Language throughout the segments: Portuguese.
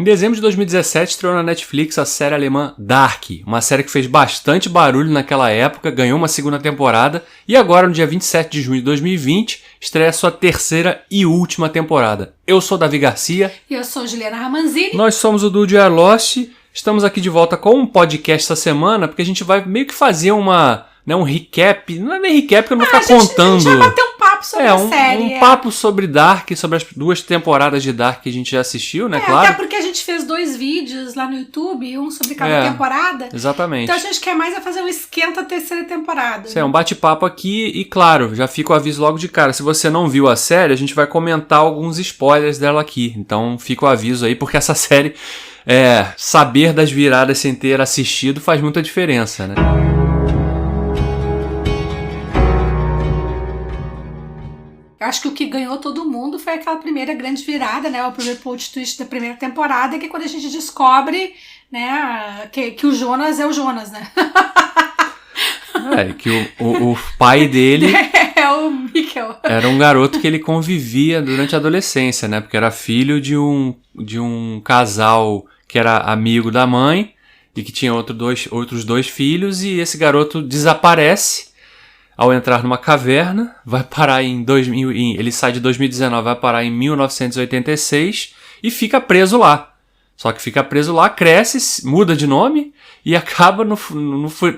dezembro de 2017 estreou na Netflix a série alemã Dark, uma série que fez bastante barulho naquela época, ganhou uma segunda temporada e agora, no dia 27 de junho de 2020, estreia sua terceira e última temporada. Eu sou Davi Garcia. E eu sou Juliana Ramanzini. Nós somos o Dude Are Lost. Estamos aqui de volta com um podcast essa semana, porque a gente vai meio que fazer um recap. Não é nem recap, porque eu não vou ficar contando. A gente vai bater um papo sobre a série. Um papo sobre Dark, sobre as 2 temporadas de Dark que a gente já assistiu, né? Claro. Até porque a gente fez 2 vídeos lá no YouTube, um sobre cada temporada. Exatamente. Então a gente quer mais fazer um esquenta terceira temporada. Isso é um bate-papo aqui e, claro, já fica o aviso logo de cara. Se você não viu a série, a gente vai comentar alguns spoilers dela aqui. Então fica o aviso aí, porque essa série, saber das viradas sem ter assistido faz muita diferença, né? Eu acho que o que ganhou todo mundo foi aquela primeira grande virada, né? O primeiro plot twist da primeira temporada, que é quando a gente descobre, né, que o Jonas é o Jonas, né? Que o pai dele é o Mikkel. Era um garoto que ele convivia durante a adolescência, né? Porque era filho de um casal que era amigo da mãe e que tinha outros 2 filhos, e esse garoto desaparece ao entrar numa caverna, vai parar ele sai de 2019, vai parar em 1986 e fica preso lá. Só que fica preso lá, cresce, muda de nome e acaba no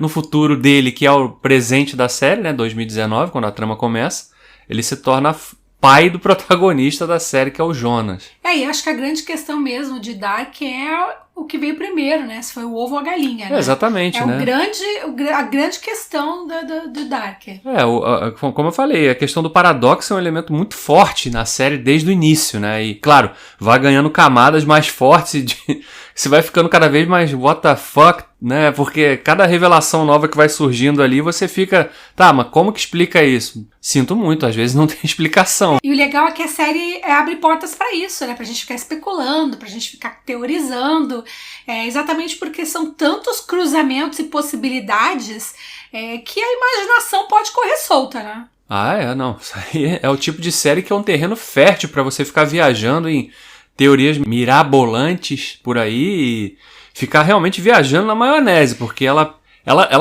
futuro dele, que é o presente da série, né, 2019, quando a trama começa, ele se torna pai do protagonista da série, que é o Jonas. E acho que a grande questão mesmo de Dark é o que veio primeiro, né? Se foi o ovo ou a galinha, né? Exatamente, né? A grande questão do Dark. Como eu falei, a questão do paradoxo é um elemento muito forte na série desde o início, né? E, claro, vai ganhando camadas mais fortes você vai ficando cada vez mais what the fuck, né? Porque cada revelação nova que vai surgindo ali, você fica, tá, mas como que explica isso? Sinto muito, às vezes não tem explicação. E o legal é que a série abre portas pra isso, né? Pra gente ficar especulando, pra gente ficar teorizando, exatamente porque são tantos cruzamentos e possibilidades que a imaginação pode correr solta, né? Não. Isso aí é o tipo de série que é um terreno fértil pra você ficar viajando em teorias mirabolantes por aí e ficar realmente viajando na maionese, porque ela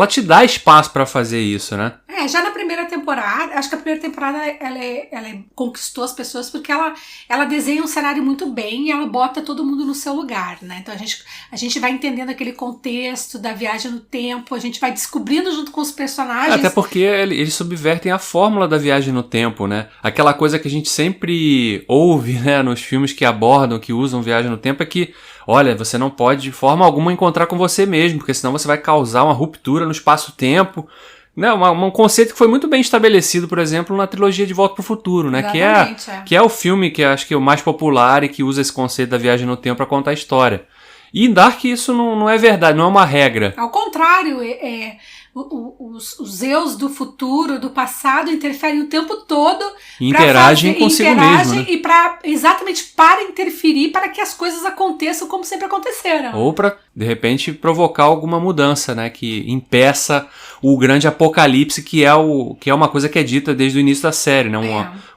te dá espaço pra fazer isso, né? Já na primeira temporada, acho que a primeira temporada ela conquistou as pessoas porque ela desenha um cenário muito bem e ela bota todo mundo no seu lugar, né? Então a gente vai entendendo aquele contexto da viagem no tempo, a gente vai descobrindo junto com os personagens. Até porque eles subvertem a fórmula da viagem no tempo, né? Aquela coisa que a gente sempre ouve, né, nos filmes que abordam, que usam viagem no tempo, é que, olha, você não pode de forma alguma encontrar com você mesmo, porque senão você vai causar uma ruptura no espaço-tempo. Um conceito que foi muito bem estabelecido, por exemplo, na trilogia De Volta para o Futuro, né? Que é o filme que acho que é o mais popular e que usa esse conceito da viagem no tempo para contar a história. E em Dark isso não é verdade, não é uma regra. Ao contrário, os eus do futuro, do passado, interferem o tempo todo. Interagem consigo mesmo, né? E exatamente para interferir, para que as coisas aconteçam como sempre aconteceram. Ou para, de repente, provocar alguma mudança, né? Que impeça o grande apocalipse, que é uma coisa que é dita desde o início da série, né?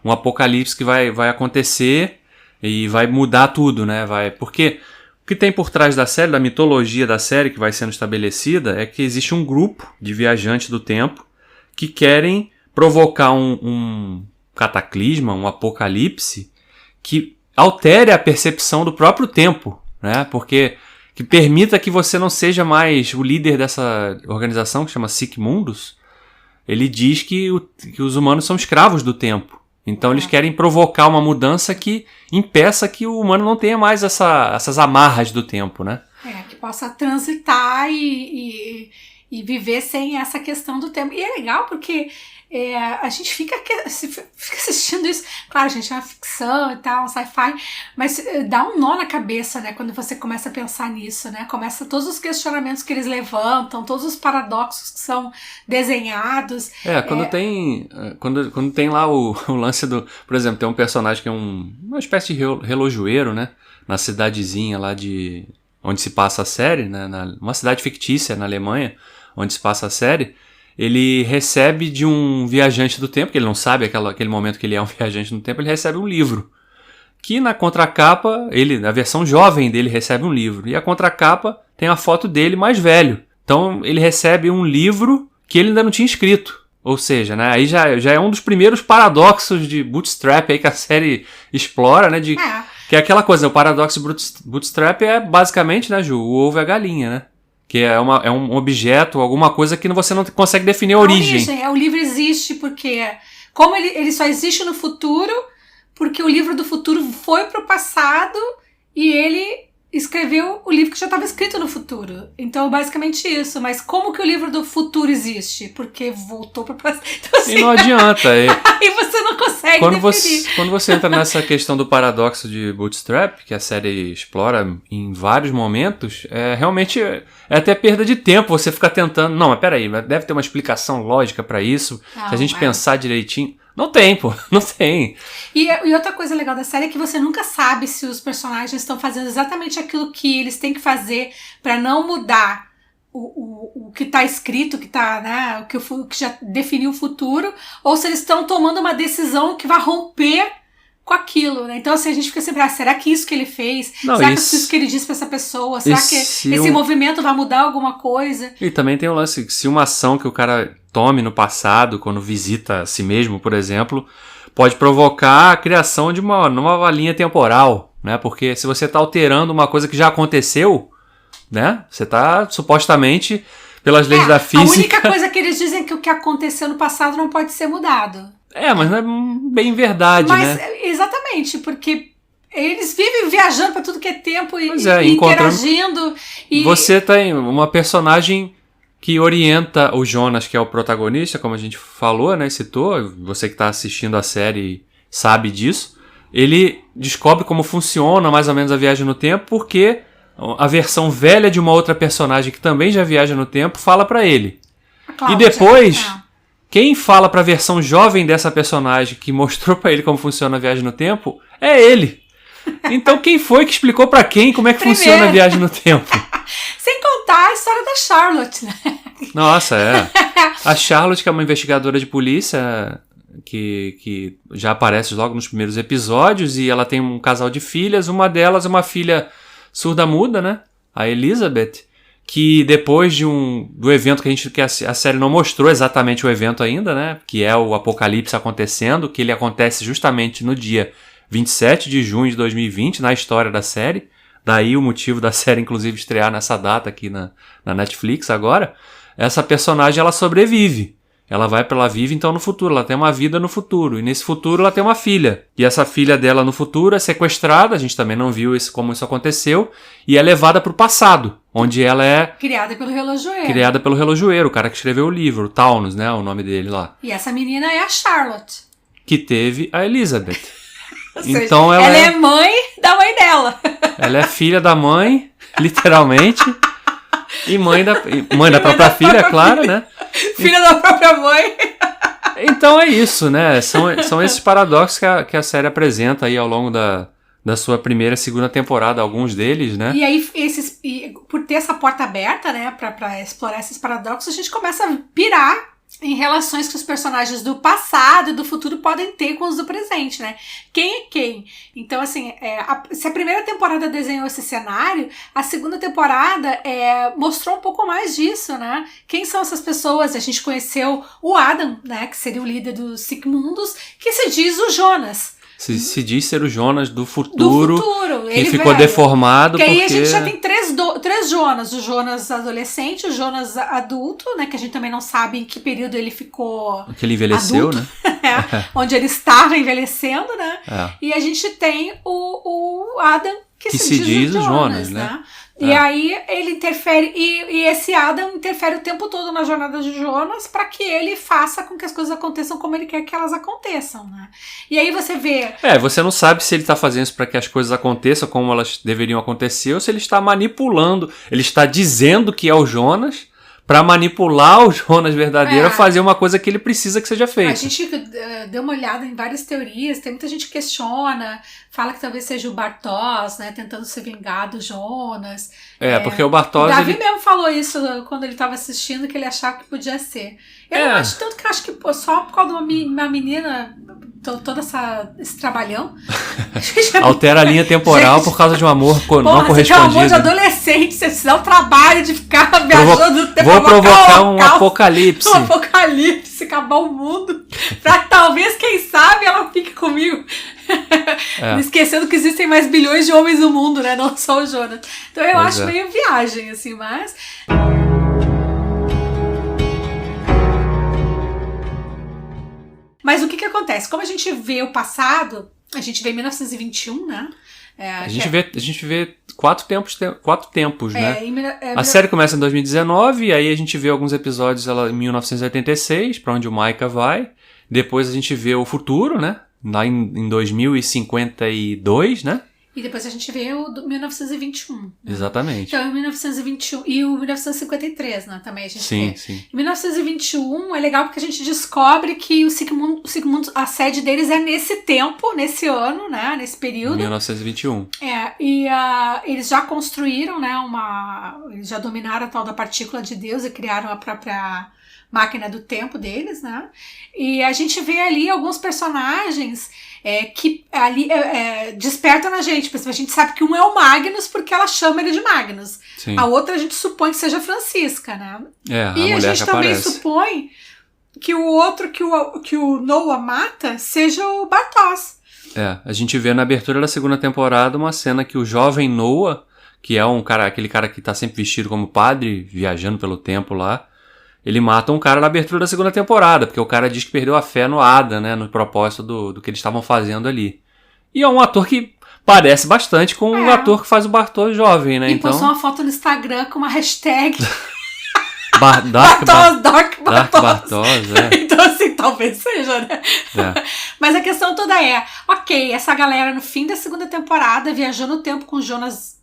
Um apocalipse que vai acontecer e vai mudar tudo, né? Porque o que tem por trás da série, da mitologia da série que vai sendo estabelecida, é que existe um grupo de viajantes do tempo que querem provocar um cataclisma, um apocalipse que altere a percepção do próprio tempo, né? Porque que permita que você não seja mais o líder dessa organização que chama Sic Mundus. Ele diz que os humanos são escravos do tempo. Então eles querem provocar uma mudança que impeça que o humano não tenha mais essas amarras do tempo, né? Que possa transitar e viver sem essa questão do tempo. E é legal porque a gente fica assistindo isso. Claro, gente, é uma ficção e tal, um sci-fi, mas dá um nó na cabeça, né? Quando você começa a pensar nisso, né? Começa todos os questionamentos que eles levantam, todos os paradoxos que são desenhados. Quando tem lá o lance do... Por exemplo, tem um personagem que é uma espécie de relojoeiro, né? Na cidadezinha lá onde se passa a série, né? Uma cidade fictícia na Alemanha, onde se passa a série. Ele recebe de um viajante do tempo, que ele não sabe aquele momento que ele é um viajante no tempo, ele recebe um livro que na contracapa, a versão jovem dele recebe um livro, e a contracapa tem a foto dele mais velho. Então ele recebe um livro que ele ainda não tinha escrito. Ou seja, né, aí já é um dos primeiros paradoxos de Bootstrap aí que a série explora, né, que é aquela coisa, o paradoxo de Bootstrap é basicamente, né, Ju, o ovo e a galinha, né? Que é um objeto, alguma coisa que você não consegue definir a origem. O livro existe porque... Como ele só existe no futuro, porque o livro do futuro foi pro passado e ele escreveu o livro que já estava escrito no futuro. Então, basicamente isso. Mas como que o livro do futuro existe? Porque voltou pro passado. Então, assim, e não adianta. Aí você não consegue definir. Quando você entra nessa questão do paradoxo de Bootstrap, que a série explora em vários momentos, realmente é até perda de tempo você ficar tentando... Não, mas peraí, deve ter uma explicação lógica para isso. Não, se a gente pensar direitinho... Não tem, pô. Não tem. E outra coisa legal da série é que você nunca sabe se os personagens estão fazendo exatamente aquilo que eles têm que fazer pra não mudar o que tá escrito, que tá, né, o que já definiu o futuro, ou se eles estão tomando uma decisão que vai romper com aquilo, né? Então, assim, a gente fica sempre, será que isso que ele fez? Não, será que isso que ele disse pra essa pessoa? Será que esse movimento vai mudar alguma coisa? E também tem o lance, se uma ação que o cara tome no passado, quando visita a si mesmo, por exemplo, pode provocar a criação de uma nova linha temporal, né? Porque se você está alterando uma coisa que já aconteceu, né? Você está, supostamente, pelas leis da física... A única coisa que eles dizem é que o que aconteceu no passado não pode ser mudado. Mas não é bem verdade, né? Exatamente, porque eles vivem viajando para tudo que é tempo e interagindo. Você tem uma personagem que orienta o Jonas, que é o protagonista, como a gente falou, né? Citou, você que está assistindo a série sabe disso. Ele descobre como funciona mais ou menos a viagem no tempo, porque a versão velha de uma outra personagem que também já viaja no tempo fala para ele. E depois... Quem fala pra versão jovem dessa personagem que mostrou pra ele como funciona a viagem no tempo é ele. Então quem foi que explicou pra quem como é que funciona a viagem no tempo? Sem contar a história da Charlotte, né? Nossa, A Charlotte, que é uma investigadora de polícia que já aparece logo nos primeiros episódios, e ela tem um casal de filhas, uma delas é uma filha surda-muda, né? A Elizabeth, que depois do evento que a série não mostrou exatamente o evento ainda, né? Que é o apocalipse acontecendo, que ele acontece justamente no dia 27 de junho de 2020, na história da série. Daí o motivo da série, inclusive, estrear nessa data aqui na Netflix agora. Essa personagem, ela sobrevive. Ela vive então no futuro, ela tem uma vida no futuro. E nesse futuro ela tem uma filha. E essa filha dela no futuro é sequestrada, a gente também não viu como isso aconteceu, e é levada para o passado, onde ela é... Criada pelo relojoeiro. Criada pelo relojoeiro, o cara que escreveu o livro, o Taunus, né, o nome dele lá. E essa menina é a Charlotte. Que teve a Elizabeth. Então seja, ela é mãe da mãe dela. Ela é filha da mãe, literalmente. E mãe da própria filha, claro, né? Filha da própria mãe. Então é isso, né? São esses paradoxos que a série apresenta aí ao longo da sua primeira e segunda temporada, alguns deles, né? E aí, por ter essa porta aberta, né, pra explorar esses paradoxos, a gente começa a pirar em relações que os personagens do passado e do futuro podem ter com os do presente, né? Quem é quem? Então, assim, se a primeira temporada desenhou esse cenário, a segunda temporada mostrou um pouco mais disso, né? Quem são essas pessoas? A gente conheceu o Adam, né? Que seria o líder dos Sigmundos, que se diz o Jonas. Se diz ser o Jonas do futuro. Ele ficou deformado. Porque aí a gente já tem três Jonas. O Jonas adolescente, o Jonas adulto, né? Que a gente também não sabe em que período ele ficou. Que ele envelheceu, adulto, né? Onde ele estava envelhecendo, né? E a gente tem o Adam, que se diz o Jonas, né? E aí ele interfere, e esse Adam interfere o tempo todo na jornada de Jonas para que ele faça com que as coisas aconteçam como ele quer que elas aconteçam, né? E aí você vê... você não sabe se ele está fazendo isso para que as coisas aconteçam como elas deveriam acontecer, ou se ele está manipulando, ele está dizendo que é o Jonas para manipular o Jonas verdadeiro a fazer uma coisa que ele precisa que seja feita. A gente deu uma olhada em várias teorias, tem muita gente que questiona, fala que talvez seja o Bartosz, né, tentando se vingar do Jonas. Porque o Bartosz... O Davi mesmo falou isso quando ele estava assistindo, que ele achava que podia ser. Eu não acho tanto que acho que só por causa de uma menina, todo esse trabalhão. Altera a linha temporal por causa de um amor não correspondido. Você quer um amor de adolescente, você se dá o trabalho de ficar viajando no tempo. Vou provocar um apocalipse. Um apocalipse, acabar o mundo. Pra que talvez, quem sabe, ela fique comigo. Esquecendo que existem mais bilhões de homens no mundo, né? Não só o Jonas. Então eu acho meio viagem, assim, mas... Mas o que acontece? Como a gente vê o passado, a gente vê 1921, né? A gente vê quatro tempos, né? A série começa em 2019, e aí a gente vê alguns episódios em 1986, pra onde o Micah vai. Depois a gente vê o futuro, né? Lá em 2052, né? E depois a gente vê o 1921. Né? Exatamente. Então, em 1921 e o 1953, né? Também a gente vê. Sim. Em 1921 é legal porque a gente descobre que o Sigmund, a sede deles é nesse tempo, nesse ano, né? Nesse período. 1921. E eles já construíram, né? Eles já dominaram a tal da partícula de Deus e criaram a própria máquina do tempo deles, né? E a gente vê ali alguns personagens que ali despertam na gente. Por exemplo, a gente sabe que um é o Magnus porque ela chama ele de Magnus. Sim. A outra a gente supõe que seja Francisca, né? E a gente também supõe que o outro que o Noah mata seja o Bartosz. A gente vê na abertura da segunda temporada uma cena que o jovem Noah, que é aquele cara que tá sempre vestido como padre, viajando pelo tempo lá, ele mata um cara na abertura da segunda temporada, porque o cara diz que perdeu a fé no Adam, né, no propósito do que eles estavam fazendo ali. E é um ator que parece bastante com o ator que faz o Bartosz jovem, né? E postou uma foto no Instagram com uma hashtag Dark Bartosz. Então, assim, talvez seja, né? Mas a questão toda essa galera no fim da segunda temporada viajou no tempo com o Jonas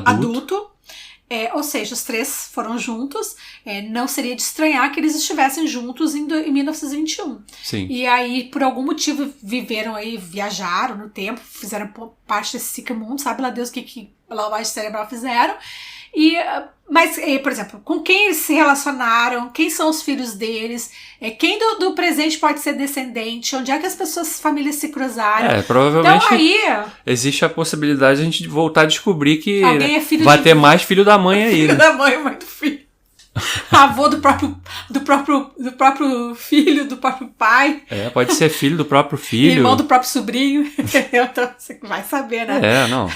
adulto. Ou seja, os três foram juntos. Não seria de estranhar que eles estivessem juntos em 1921. Sim. E aí, por algum motivo, viajaram no tempo, fizeram parte desse Sigmund, sabe lá Deus o que lavagem cerebral fizeram. Mas, por exemplo, com quem eles se relacionaram, quem são os filhos deles, quem do presente pode ser descendente, onde é que as famílias se cruzaram. Provavelmente então, aí, existe a possibilidade de a gente voltar a descobrir que vai ter mais filho da mãe aí. Filho da mãe, mãe do filho. Avô do próprio filho, do próprio pai. Pode ser filho do próprio filho. Irmão do próprio sobrinho, entendeu? Então você vai saber, né? Não.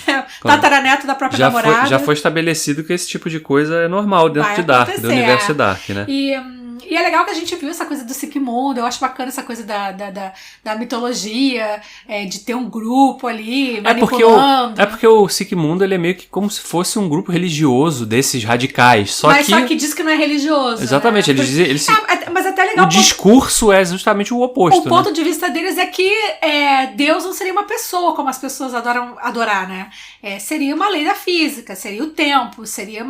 Tataraneto da própria namorada. Já foi estabelecido que esse tipo de coisa é normal dentro do universo Dark, né? E é legal que a gente viu essa coisa do Sigmund, eu acho bacana essa coisa da mitologia, de ter um grupo ali manipulando. Porque o Sigmund, ele é meio que como se fosse um grupo religioso desses radicais. Só que diz que não é religioso. Exatamente, né? Mas até legal. O discurso é justamente o oposto. O ponto de vista deles é que Deus não seria uma pessoa, como as pessoas adoram adorar, né? Seria uma lei da física, seria o tempo, seria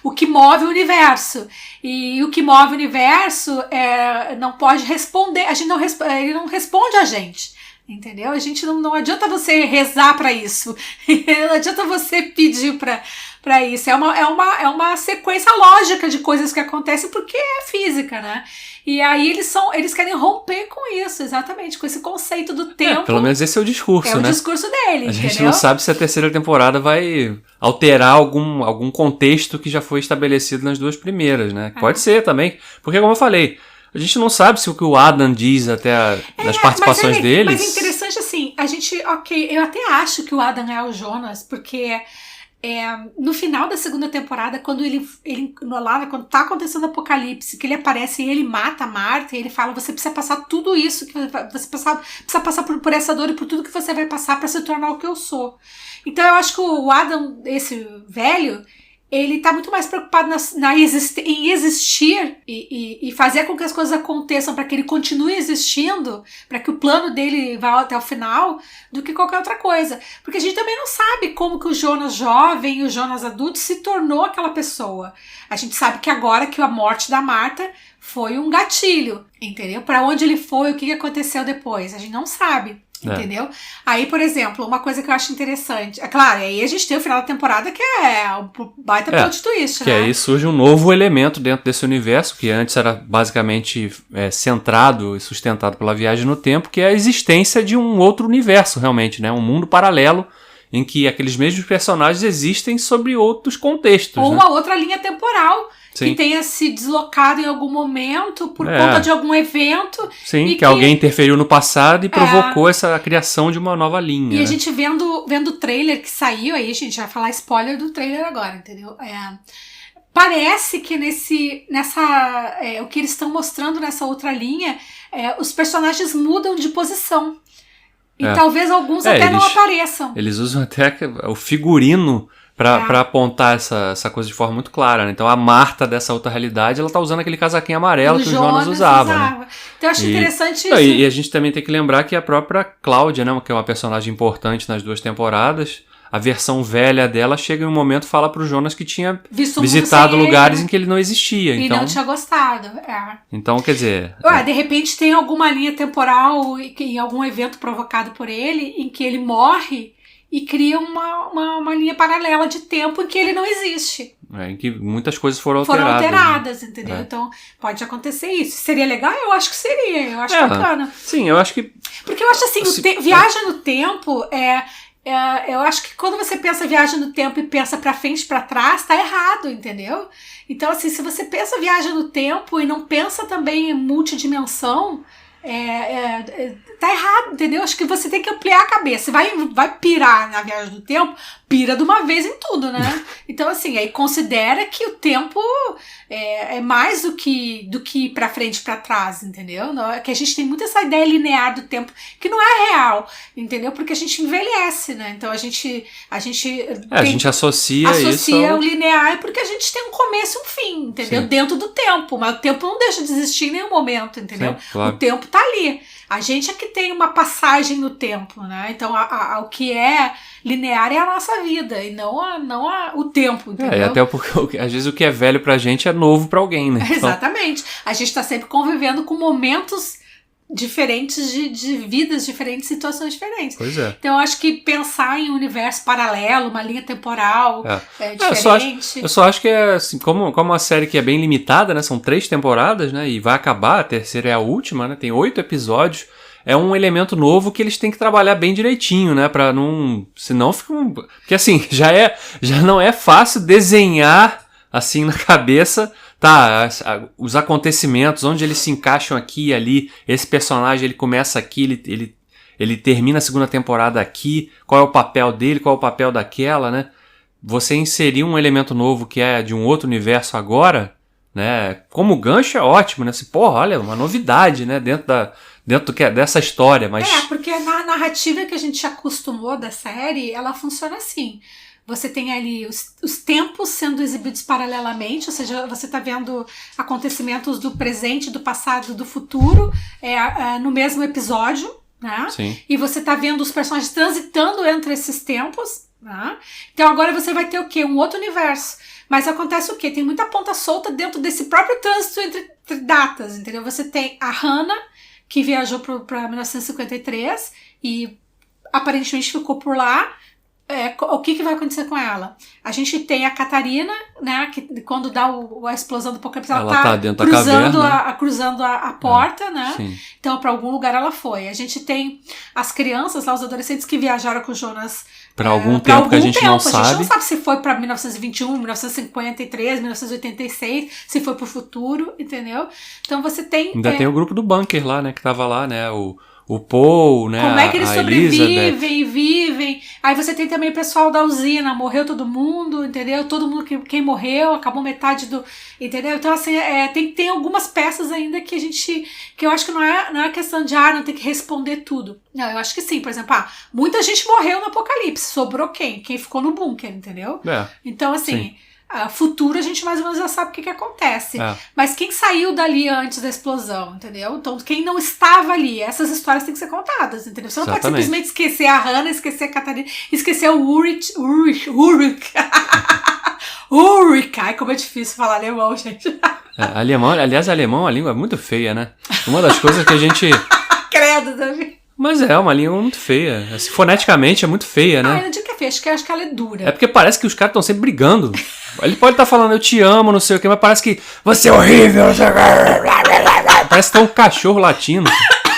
o que move o universo. E o que move o universo não pode responder, ele não responde a gente. Entendeu? A gente não adianta você rezar pra isso. Não adianta você pedir pra isso. É uma sequência lógica de coisas que acontecem porque é física, né? E aí eles querem romper com isso, exatamente, com esse conceito do tempo. Pelo menos esse é o discurso, né? É o discurso dele, A gente não sabe se a terceira temporada vai alterar algum contexto que já foi estabelecido nas duas primeiras, né? Pode ser também, porque como eu falei, a gente não sabe se o que o Adam diz até nas participações deles... Mas é interessante assim, eu até acho que o Adam é o Jonas, porque... no final da segunda temporada, quando quando tá acontecendo o apocalipse, que ele aparece e ele mata a Marta, e ele fala, você precisa passar tudo isso, você precisa passar por essa dor e por tudo que você vai passar para se tornar o que eu sou. Então eu acho que o Adam, esse velho, ele tá muito mais preocupado em existir e fazer com que as coisas aconteçam para que ele continue existindo, para que o plano dele vá até o final, do que qualquer outra coisa. Porque a gente também não sabe como que o Jonas jovem e o Jonas adulto se tornou aquela pessoa. A gente sabe que agora que a morte da Marta foi um gatilho, entendeu? Para onde ele foi, o que aconteceu depois, a gente não sabe. Entendeu? Aí, por exemplo, uma coisa que eu acho interessante. É claro, aí a gente tem o final da temporada que é o baita plot twist, né? Que aí surge um novo elemento dentro desse universo, que antes era basicamente centrado e sustentado pela viagem no tempo, que é a existência de um outro universo, realmente, né? Um mundo paralelo em que aqueles mesmos personagens existem sobre outros contextos. Ou né? uma outra linha temporal. Sim. Que tenha se deslocado em algum momento por conta de algum evento. Sim, que alguém interferiu no passado e provocou essa criação de uma nova linha. E a gente vendo o trailer que saiu, aí a gente vai falar spoiler do trailer agora, entendeu? Parece que o que eles estão mostrando nessa outra linha, os personagens mudam de posição. E talvez alguns até não apareçam. Eles usam até o figurino pra apontar essa coisa de forma muito clara, né? Então a Marta dessa outra realidade, ela tá usando aquele casaquinho amarelo que o Jonas usava. Né? Então eu acho interessante isso. E a gente também tem que lembrar que a própria Cláudia, né, que é uma personagem importante nas 2 temporadas, a versão velha dela chega em um momento e fala pro Jonas que tinha visitado lugares em que ele não existia. E não tinha gostado. Então, quer dizer... de repente tem alguma linha temporal em algum evento provocado por ele, em que ele morre e cria uma linha paralela de tempo em que ele não existe. Em que muitas coisas foram alteradas. Entendeu? Então, pode acontecer isso. Seria legal? Eu acho que seria. Eu acho bacana. Sim, eu acho que... Porque eu acho assim, viagem no tempo eu acho que quando você pensa viagem no tempo e pensa pra frente e pra trás, tá errado, entendeu? Então, assim, se você pensa viagem no tempo e não pensa também em multidimensão, tá errado, entendeu? Acho que você tem que ampliar a cabeça. Vai pirar na viagem do tempo, pira de uma vez em tudo, né? Então, assim, aí considera que o tempo é mais do que ir pra frente e pra trás, entendeu? Que a gente tem muito essa ideia linear do tempo, que não é real, entendeu? Porque a gente envelhece, né? Então a gente associa isso o linear porque a gente tem um começo e um fim, entendeu? Sim. Dentro do tempo, mas o tempo não deixa de existir em nenhum momento, entendeu? Sim, claro. O tempo tá ali. A gente é que tem uma passagem no tempo, né? Então o que é linear é a nossa vida e não o tempo, entendeu? Até porque às vezes o que é velho pra gente é novo pra alguém, né? Então... Exatamente. A gente tá sempre convivendo com momentos diferentes de vidas diferentes, situações diferentes. Pois é. Então eu acho que pensar em um universo paralelo, uma linha temporal diferente... Eu só acho que assim, como uma série que é bem limitada, né? São 3 temporadas, né? E vai acabar, a terceira é a última, né? Tem 8 episódios. É um elemento novo que eles têm que trabalhar bem direitinho, né? Pra não... Senão fica... Porque assim, já não é fácil desenhar assim na cabeça... os acontecimentos, onde eles se encaixam aqui e ali, esse personagem ele começa aqui, ele termina a segunda temporada aqui, qual é o papel dele, qual é o papel daquela, né? Você inserir um elemento novo que é de um outro universo agora, né? Como gancho é ótimo, né? Assim, porra, olha, uma novidade, né? Dentro dessa história, mas... porque na narrativa que a gente acostumou da série, ela funciona assim. Você tem ali os tempos sendo exibidos paralelamente, ou seja, você está vendo acontecimentos do presente, do passado, do futuro no mesmo episódio, né? Sim. E você está vendo os personagens transitando entre esses tempos, né? Então agora você vai ter o quê? Um outro universo. Mas acontece o quê? Tem muita ponta solta dentro desse próprio trânsito entre datas, entendeu? Você tem a Hannah, que viajou para 1953 e aparentemente ficou por lá. O que vai acontecer com ela? A gente tem a Catarina, né? Que quando dá a explosão do apocalipse, ela tá dentro cruzando a porta, né? Sim. Então, para algum lugar ela foi. A gente tem as crianças lá, os adolescentes que viajaram com o Jonas para algum tempo que a gente não sabe. A gente não sabe se foi para 1921, 1953, 1986, se foi pro futuro, entendeu? Então você tem... Ainda tem o grupo do bunker lá, né? Que tava lá, né? O Paul, né? Como é que eles sobrevivem Elizabeth. e vivem. Aí você tem também o pessoal da usina, morreu todo mundo, entendeu? Todo mundo quem morreu, acabou metade do... Entendeu? Então, assim, tem algumas peças ainda que eu acho que não é questão de, não tem que responder tudo. Não, eu acho que sim. Por exemplo, muita gente morreu no apocalipse. Sobrou quem? Quem ficou no bunker, entendeu? Então, assim... Sim. Futuro a gente mais ou menos já sabe o que acontece. Mas quem saiu dali antes da explosão, entendeu? Então quem não estava ali, essas histórias têm que ser contadas, entendeu? Você não pode simplesmente esquecer a Hannah, esquecer a Catarina, esquecer o Ulrich. Ulrich. Ai, como é difícil falar alemão, gente. Alemão, a língua é muito feia, né? Uma das coisas que a gente... Credo, Davi. Mas é uma língua muito feia. Assim, foneticamente é muito feia, né? Eu não digo que é feia, acho que ela é dura. É porque parece que os caras estão sempre brigando. Ele pode estar falando eu te amo, não sei o que, mas parece que você é horrível. Parece que tá um cachorro latindo.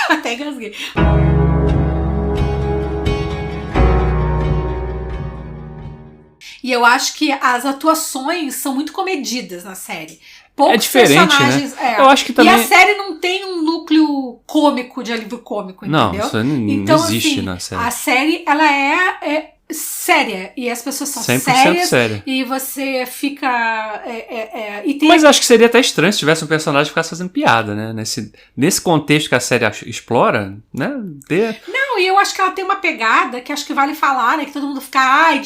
Até engasguei. E eu acho que as atuações são muito comedidas na série. Poucos é diferente, personagens, né? Eu acho que também... E a série não tem um núcleo cômico, de alívio cômico, entendeu? Não, isso não então, existe assim, na série. A série, ela é séria. E as pessoas são 100% sérias. séria. E você fica... Mas eu acho que seria até estranho se tivesse um personagem que ficasse fazendo piada, né? Nesse contexto que a série explora, né? Não, e eu acho que ela tem uma pegada que acho que vale falar, né? Que todo mundo fica,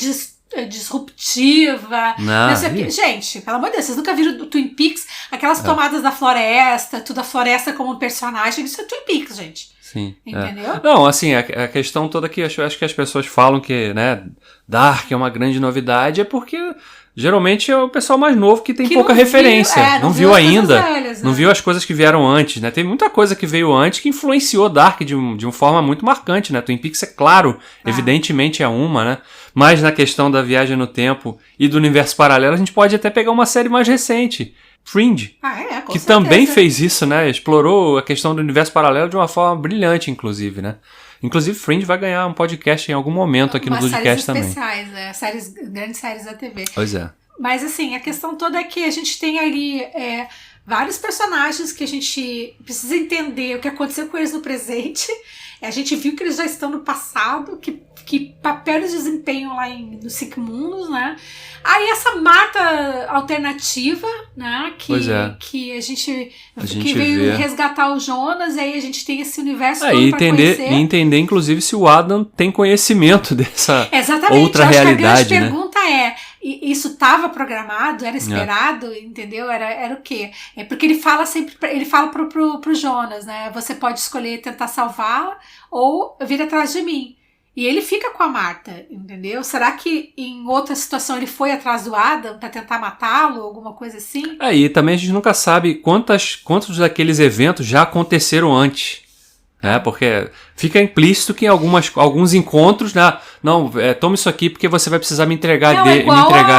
disruptiva. Não sei o quê. Gente, pelo amor de Deus, vocês nunca viram do Twin Peaks? Aquelas tomadas da floresta, tudo a floresta como um personagem. Isso é Twin Peaks, gente. Sim. Entendeu? Não, assim, a questão toda que acho que as pessoas falam que, né, Dark é uma grande novidade, é porque geralmente é o pessoal mais novo que tem pouca referência. Não viu ainda. Velhas, né? Não viu as coisas que vieram antes, né? Tem muita coisa que veio antes que influenciou Dark de uma forma muito marcante, né? Twin Peaks é claro, evidentemente é uma, né? Mas na questão da viagem no tempo e do universo paralelo, a gente pode até pegar uma série mais recente. Fringe, com que certeza. Também fez isso, né? Explorou a questão do universo paralelo de uma forma brilhante, inclusive, né? Inclusive, Fringe vai ganhar um podcast em algum momento aqui no Dudcast também. Especiais, grandes séries da TV. Pois é. Mas assim, a questão toda é que a gente tem ali vários personagens que a gente precisa entender o que aconteceu com eles no presente. A gente viu que eles já estão no passado, que papel eles desempenham lá nos 5 mundos, né? Aí essa Marta alternativa, né? Que a gente veio resgatar o Jonas, e aí a gente tem esse universo todo pra conhecer. E entender, inclusive, se o Adam tem conhecimento dessa outra realidade, realidade, né? A grande né? pergunta é, isso estava programado? Era esperado? Entendeu? Era o quê? É porque ele fala sempre, ele fala pro Jonas, né? Você pode escolher tentar salvá-la ou vir atrás de mim. E ele fica com a Marta, entendeu? Será que em outra situação ele foi atrás do Adam pra tentar matá-lo, alguma coisa assim? E também a gente nunca sabe quantos daqueles eventos já aconteceram antes. Porque fica implícito que em alguns encontros, toma isso aqui porque você vai precisar me entregar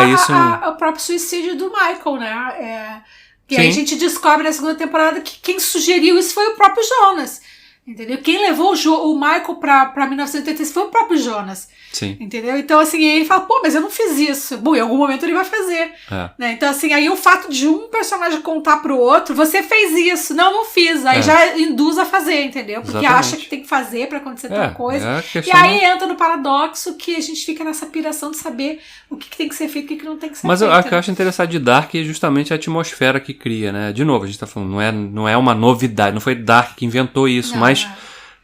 isso. O próprio suicídio do Michael, né? E aí a gente descobre na segunda temporada que quem sugeriu isso foi o próprio Jonas. Entendeu? Quem levou o Michael pra 1986 foi o próprio Jonas. Sim. Entendeu? Então, assim, ele fala, mas eu não fiz isso. Bom, em algum momento ele vai fazer. Né? Então, assim, aí o fato de um personagem contar pro outro, você fez isso. Não fiz. Aí já induz a fazer, entendeu? Porque acha que tem que fazer pra acontecer tal coisa. E aí entra no paradoxo que a gente fica nessa piração de saber o que tem que ser feito e o que não tem que ser feito. Mas o que eu acho interessante de Dark é justamente a atmosfera que cria, né? De novo, a gente tá falando, não é uma novidade, não foi Dark que inventou isso, mas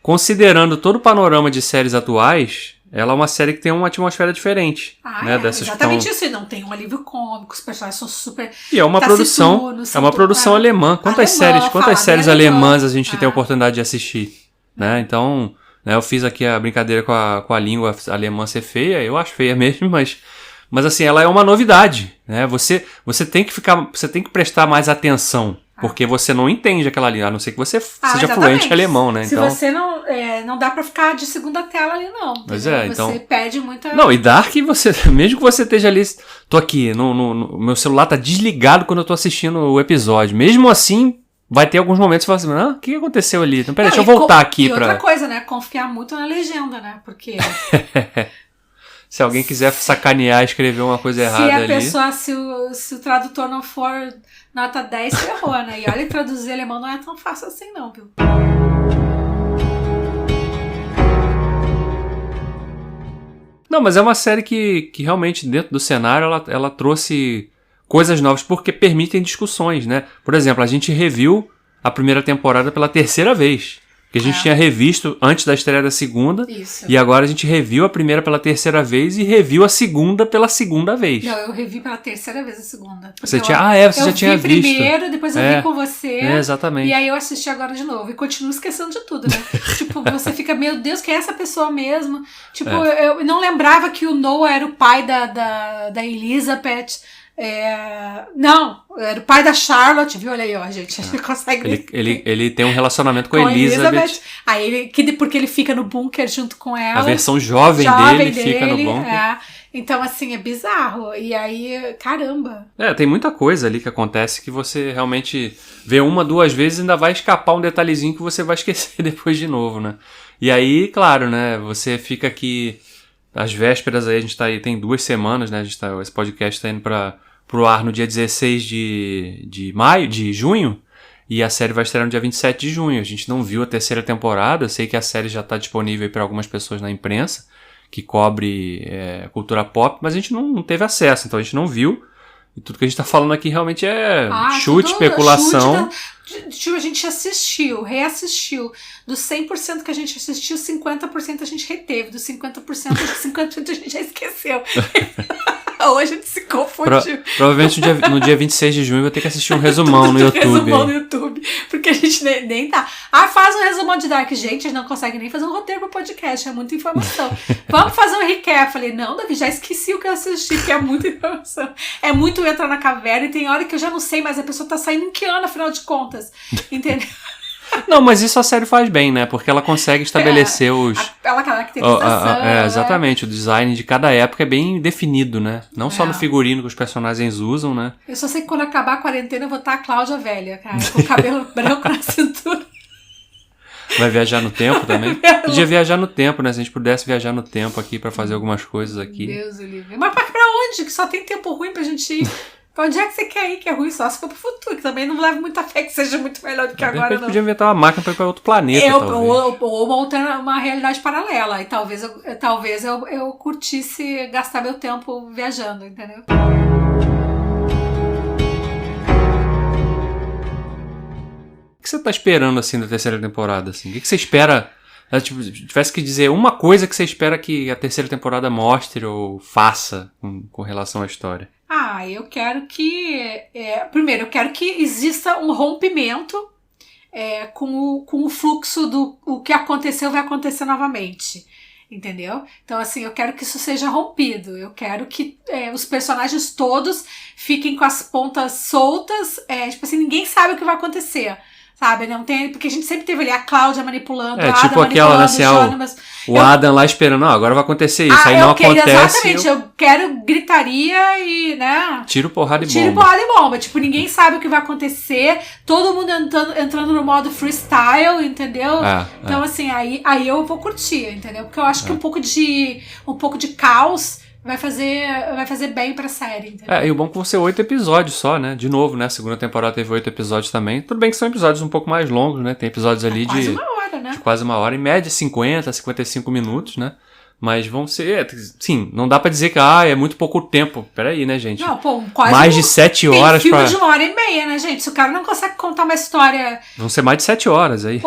considerando todo o panorama de séries atuais, ela é uma série que tem uma atmosfera diferente. Exatamente isso. E não tem um alívio cômico, os personagens são super... E é uma produção alemã. Quantas séries alemãs a gente tem a oportunidade de assistir? Né? Então, eu fiz aqui a brincadeira com a língua alemã ser feia, eu acho feia mesmo, mas assim, ela é uma novidade. Né? Você tem que prestar mais atenção. Porque você não entende aquela língua, a não ser que você seja fluente em alemão, né? Se você não dá pra ficar de segunda tela ali, não. Pois você perde muita... Não, e Dark, mesmo que você esteja ali... Tô aqui, meu celular tá desligado quando eu tô assistindo o episódio. Mesmo assim, vai ter alguns momentos que você fala assim, o que aconteceu ali? Então, peraí, deixa eu voltar aqui pra... E outra coisa, né? Confiar muito na legenda, né? Porque... Se alguém quiser sacanear, escrever uma coisa errada ali... Se o tradutor não for nota 10, ferrou, né? E olha que traduzir alemão não é tão fácil assim, não, viu? Não, mas é uma série que realmente, dentro do cenário, ela trouxe coisas novas, porque permitem discussões, né? Por exemplo, a gente reviu a primeira temporada pela 3ª vez. Que a gente tinha revisto antes da estreia da segunda. Isso. E agora a gente reviu a primeira pela 3ª vez e reviu a segunda pela 2ª vez. Não, eu revi pela 3ª vez a segunda. Você já tinha visto. Eu vi primeiro, depois eu vi com você. Exatamente. E aí eu assisti agora de novo. E continuo esquecendo de tudo, né? Tipo, você fica, meu Deus, quem é essa pessoa mesmo? Tipo, eu não lembrava que o Noah era o pai da Elizabeth. Não, era o pai da Charlotte, viu? Olha aí, ó, gente. A gente consegue... Ele tem um relacionamento com a Elizabeth. Aí porque ele fica no bunker junto com ela. A versão jovem dele fica no bunker. Então, assim, é bizarro. E aí, caramba. Tem muita coisa ali que acontece que você realmente vê 1, 2 vezes e ainda vai escapar um detalhezinho que você vai esquecer depois de novo, né? E aí, claro, né? Você fica aqui... Às vésperas aí, a gente tá aí, tem 2 semanas, né? Esse podcast tá indo pro ar no dia 16 de junho, e a série vai estrear no dia 27 de junho. A gente não viu a 3ª temporada, eu sei que a série já tá disponível para algumas pessoas na imprensa, que cobre cultura pop, mas a gente não teve acesso, então a gente não viu. E tudo que a gente tá falando aqui realmente é chute, especulação. A gente assistiu, reassistiu. Dos 100% que a gente assistiu, 50% a gente reteve. Dos 50%, 50% a gente já esqueceu. Hoje a gente se confundiu. Provavelmente no dia 26 de junho eu vou ter que assistir um resumão no YouTube. Resumão no YouTube. Porque a gente nem tá. Faz um resumão de Dark. Gente, a gente não consegue nem fazer um roteiro pro podcast. É muita informação. Vamos fazer um recap. Falei, não, Davi, já esqueci o que eu assisti, porque é muita informação. É muito entrar na caverna e tem hora que eu já não sei, mas a pessoa tá saindo em que ano, afinal de contas. Entendeu? Não, mas isso a série faz bem, né? Porque ela consegue estabelecer aquela caracterização. Exatamente. O design de cada época é bem definido, né? Não só no figurino que os personagens usam, né? Eu só sei que quando acabar a quarentena eu vou estar a Cláudia velha, cara. Com o cabelo branco na cintura. Vai viajar no tempo também? Podia viajar no tempo, né? Se a gente pudesse viajar no tempo aqui pra fazer algumas coisas aqui. Deus do livre. Mas pra onde? Que só tem tempo ruim pra gente ir. Pra onde é que você quer ir que é ruim? Só se for pro futuro, que também não leva muita fé que seja muito melhor do que agora, não. Podia inventar uma máquina pra ir pra outro planeta, talvez. Ou uma realidade paralela. E talvez eu curtisse gastar meu tempo viajando, entendeu? O que você tá esperando, assim, da 3ª temporada, assim? O que você espera... Tipo, tivesse que dizer uma coisa que você espera que a 3ª temporada mostre ou faça com relação à história. Eu quero que... primeiro, eu quero que exista um rompimento com o fluxo do o que aconteceu vai acontecer novamente. Entendeu? Então, assim, eu quero que isso seja rompido. Eu quero que os personagens todos fiquem com as pontas soltas. Tipo assim, ninguém sabe o que vai acontecer. Sabe, não tem, porque a gente sempre teve ali a Cláudia manipulando, a Adam tipo aquela, assim, o Adam lá esperando, agora vai acontecer isso, aí não acontece. Exatamente, eu quero gritaria e, né? Tiro, porrada e bomba. Tiro, porrada e bomba. Tipo, ninguém sabe o que vai acontecer, todo mundo entrando no modo freestyle, entendeu? Então, assim, aí eu vou curtir, entendeu? Porque eu acho que um pouco de caos vai fazer bem pra série, entendeu? E o bom é que vão ser 8 episódios só, né? De novo, né? A 2ª temporada teve 8 episódios também. Tudo bem que são episódios um pouco mais longos, né? Tem episódios ali quase uma hora, né? De quase uma hora. Em média, 50, 55 minutos, né? Mas vão ser... Sim, não dá pra dizer que é muito pouco tempo. Peraí, né, gente? Não, quase... Mais de 7 horas tem filme de 1h30, né, gente? Se o cara não consegue contar uma história... Vão ser mais de 7 horas aí.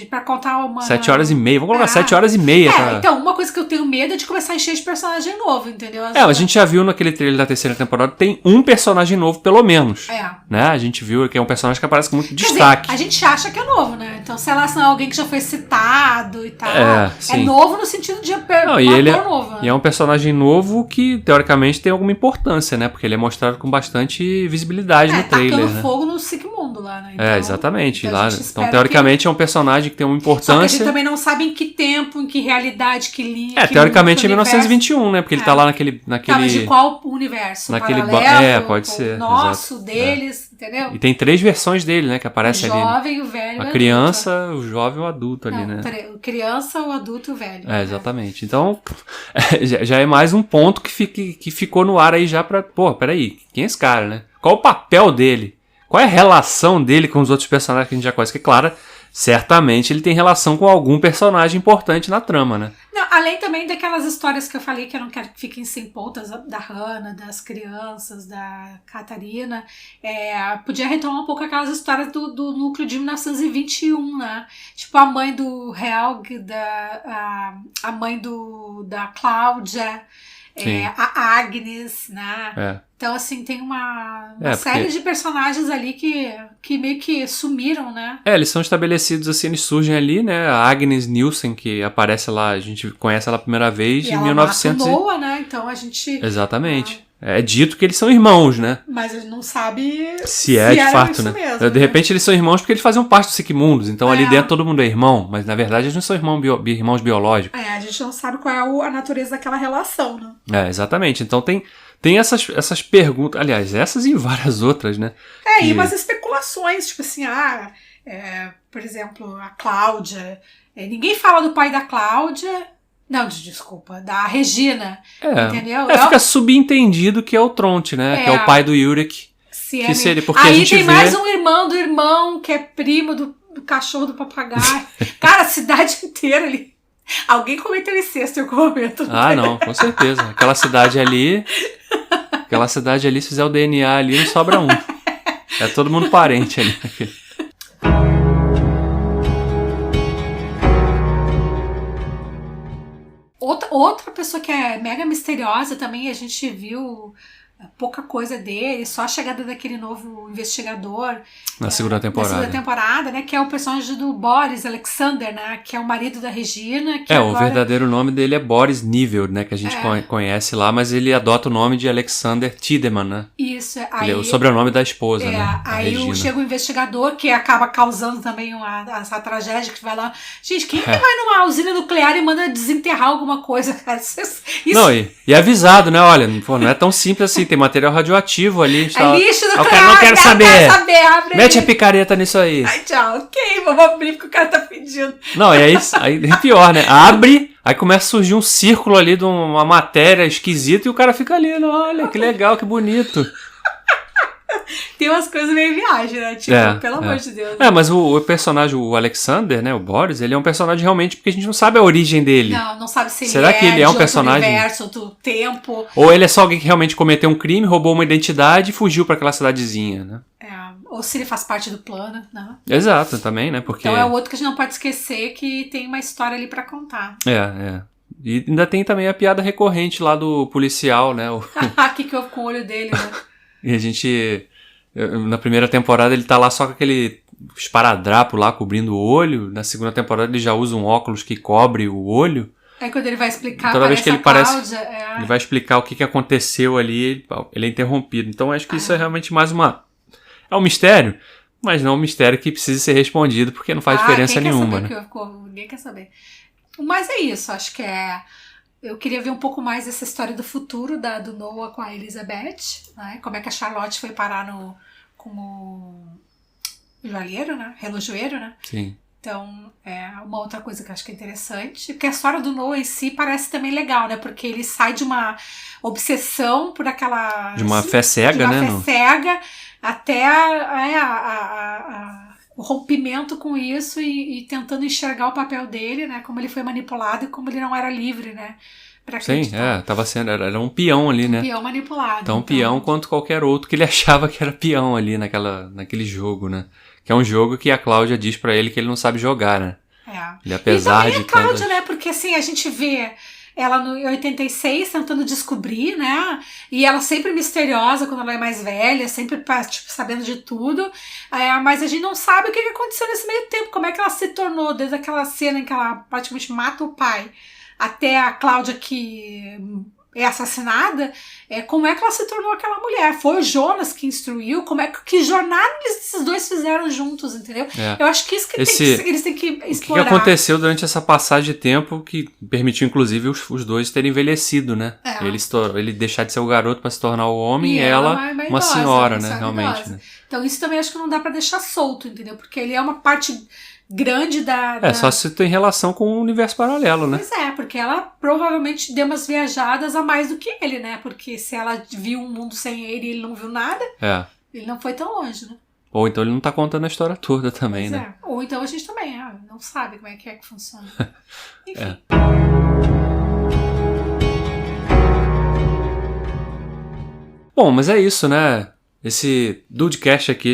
Pra contar uma... 7 horas e meia. Vamos colocar 7 horas e meia. Então, uma coisa que eu tenho medo é de começar a encher de personagem novo, entendeu? A gente já viu naquele trailer da 3ª temporada, tem um personagem novo, pelo menos. Né? A gente viu que é um personagem que aparece com muito destaque. Dizer, a gente acha que é novo, né? Então, sei lá, se não é alguém que já foi citado e tal. Sim. É novo no sentido de novo. E é um personagem novo que, teoricamente, tem alguma importância, né? Porque ele é mostrado com bastante visibilidade no trailer, né? Fogo no Sigmundo lá, né? Então, exatamente. Então, teoricamente, é um personagem que tem uma importância. Só que a gente também não sabe em que tempo, em que realidade, que linha. Teoricamente é 1921, né? Porque ele tá lá naquele... Mas de qual universo? Naquele paralelo? Pode ser. Nosso, deles, entendeu? E tem 3 versões dele, né? Que aparece ali. O jovem, o velho. A criança, o jovem e o adulto ali, né? Criança, o adulto e o velho. Exatamente. Então, já é mais um ponto que ficou no ar aí já pra... Peraí, quem é esse cara, né? Qual o papel dele? Qual é a relação dele com os outros personagens que a gente já conhece? Que, claro, certamente ele tem relação com algum personagem importante na trama, né? Não, além também daquelas histórias que eu falei que eu não quero que fiquem sem pontas, da Hannah, das crianças, da Catarina. Podia retomar um pouco aquelas histórias do núcleo de 1921, né? Tipo a mãe do Helg, a mãe da Cláudia, a Agnes, né? Então, assim, tem uma série de personagens ali que meio que sumiram, né? Eles são estabelecidos assim, eles surgem ali, né? A Agnes Nielsen, que aparece lá, a gente conhece ela a primeira vez em 1900. Noah, né? Então a gente... Exatamente. É dito que eles são irmãos, né? Mas a gente não sabe se é de fato, né? Mesmo, de repente eles são irmãos porque eles faziam parte do Sigmundos, então ali É. dentro todo mundo é irmão, mas na verdade eles não são irmãos biológicos. A gente não sabe qual é a natureza daquela relação, né? Exatamente. Então tem essas perguntas, aliás, essas e várias outras, né? E umas especulações, tipo assim, por exemplo, a Cláudia. Ninguém fala do pai da Cláudia. Não, desculpa, da Regina. Entendeu? Fica subentendido que é o Tronte, né? Que é o pai do Yurik. Que seria, porque aí a gente tem mais um irmão do irmão, que é primo do cachorro do papagaio. Cara, a cidade inteira ali. Alguém cometeu incesto em algum momento. Não, com certeza. Aquela cidade ali, se fizer o DNA ali, não sobra um. É todo mundo parente ali. Outra pessoa que é mega misteriosa também, a gente viu pouca coisa dele, só a chegada daquele novo investigador na segunda temporada, né, que é o personagem do Boris Alexander, né, que é o marido da Regina. Que o verdadeiro nome dele é Boris Nível, né, que a gente conhece lá, mas ele adota o nome de Alexander Tiedemann, né? Isso. Ele é o sobrenome da esposa, né? Aí chega o investigador, que acaba causando também essa tragédia, que vai lá... Gente, quem que vai numa usina nuclear e manda desenterrar alguma coisa, cara? Isso... Não, e avisado, né? Olha, não é tão simples assim, tem material radioativo ali. É lixo nuclear, o cara não quer saber. Abre. Mete a picareta nisso aí. Ai, tchau. Ok, vamos abrir porque o cara tá pedindo. Não, e aí é pior, né? Abre, aí começa a surgir um círculo ali de uma matéria esquisita e o cara fica ali, olha, que legal, que bonito. Tem umas coisas meio viagem, né? Tipo, pelo amor de Deus. Mas o personagem, o Alexander, né? O Boris, ele é um personagem realmente porque a gente não sabe a origem dele. Não sabe se Será que ele é um personagem? Universo, do tempo. Ou ele é só alguém que realmente cometeu um crime, roubou uma identidade e fugiu pra aquela cidadezinha, né? Ou se ele faz parte do plano, né? Exato, também, né? Porque... Então é o outro que a gente não pode esquecer que tem uma história ali pra contar. E ainda tem também a piada recorrente lá do policial, né? O que houve com o olho dele, né? E a gente... Na primeira temporada ele tá lá só com aquele esparadrapo lá cobrindo o olho. Na segunda temporada ele já usa um óculos que cobre o olho. Aí quando ele vai explicar, toda vez que ele Cláudia, ele vai explicar o que aconteceu ali, ele é interrompido. Então acho que isso é realmente mais é um mistério, mas não um mistério que precisa ser respondido, porque não faz diferença nenhuma. Ninguém quer saber. Mas é isso, acho que eu queria ver um pouco mais dessa história do futuro do Noah com a Elizabeth, né? Como é que a Charlotte foi parar com o joalheiro, né? Relojoeiro, né? Sim. Então, é uma outra coisa que eu acho que é interessante, porque a história do Noah em si parece também legal, né? Porque ele sai de uma obsessão por aquela... De uma fé cega, né? De uma fé cega até o rompimento com isso e tentando enxergar o papel dele, né? Como ele foi manipulado e como ele não era livre, né? Sim, tava sendo, era um peão ali, né? Um peão manipulado. Tão peão quanto qualquer outro que ele achava que era peão ali naquele jogo, né? Que é um jogo que a Cláudia diz pra ele que ele não sabe jogar, né? Ele, apesar de... E também a Cláudia, né? Porque assim, a gente vê ela em 86 tentando descobrir, né? E ela sempre misteriosa quando ela é mais velha, sempre tipo, sabendo de tudo. Mas a gente não sabe o que aconteceu nesse meio tempo. Como é que ela se tornou, desde aquela cena em que ela praticamente mata o pai até a Cláudia que é assassinada, como é que ela se tornou aquela mulher? Foi o Jonas que instruiu? Que jornada esses dois fizeram juntos, entendeu? Eu acho que isso que eles têm que explorar. O que aconteceu durante essa passagem de tempo que permitiu, inclusive, os dois terem envelhecido, né? Ele deixar de ser o garoto para se tornar o homem e ela uma senhora, né? Realmente. Né? Então isso também acho que não dá para deixar solto, entendeu? Porque ele é uma parte grande só se tem relação com o universo paralelo, né? Pois porque ela provavelmente deu umas viajadas a mais do que ele, né? Porque se ela viu um mundo sem ele e ele não viu nada, ele não foi tão longe, né? Ou então ele não tá contando a história toda também, né? Ou então a gente também não sabe como é que funciona. Enfim. Bom, mas é isso, né? Esse Dudecast aqui,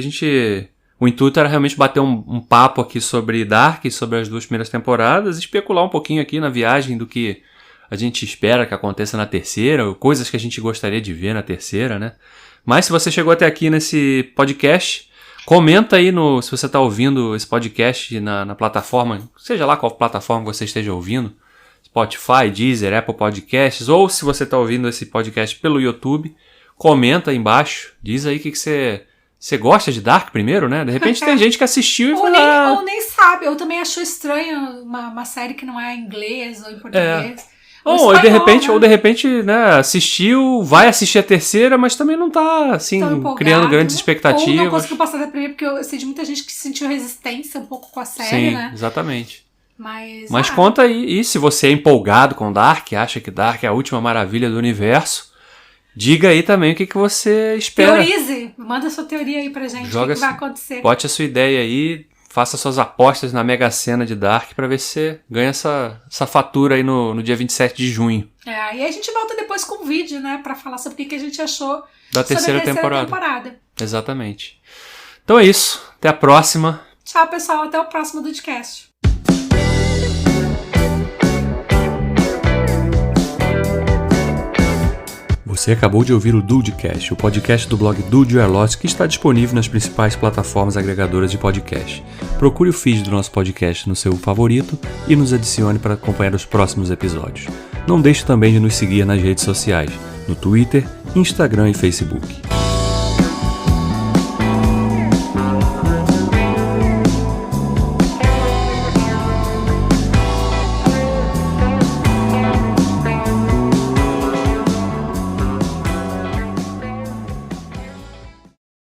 o intuito era realmente bater um papo aqui sobre Dark, sobre as 2 primeiras temporadas, especular um pouquinho aqui na viagem do que a gente espera que aconteça na terceira, ou coisas que a gente gostaria de ver na terceira, né? Mas se você chegou até aqui nesse podcast, comenta aí se você está ouvindo esse podcast na plataforma, seja lá qual plataforma você esteja ouvindo, Spotify, Deezer, Apple Podcasts, ou se você está ouvindo esse podcast pelo YouTube, comenta aí embaixo, diz aí o que você gosta de Dark primeiro, né? De repente tem gente que assistiu e falou... Ou nem sabe, eu também acho estranho uma série que não é em inglês ou em português. Ou de repente, né, assistiu, vai assistir a terceira, mas também não tá, assim, criando grandes expectativas. Ou não conseguiu passar da primeira, porque eu sei de muita gente que sentiu resistência um pouco com a série, né? Sim, exatamente. Mas conta aí, e se você é empolgado com Dark, acha que Dark é a última maravilha do universo, diga aí também o que você espera. Teorize, manda sua teoria aí pra gente, o que vai acontecer. Bote a sua ideia aí, faça suas apostas na Mega Sena de Dark pra ver se você ganha essa fatura aí no dia 27 de junho. E aí a gente volta depois com um vídeo, né, pra falar sobre o que a gente achou da terceira temporada. Exatamente. Então é isso, até a próxima. Tchau, pessoal, até o próximo Dudecast. Você acabou de ouvir o Dudecast, o podcast do blog Dude You Are Lost, que está disponível nas principais plataformas agregadoras de podcast. Procure o feed do nosso podcast no seu favorito e nos adicione para acompanhar os próximos episódios. Não deixe também de nos seguir nas redes sociais, no Twitter, Instagram e Facebook.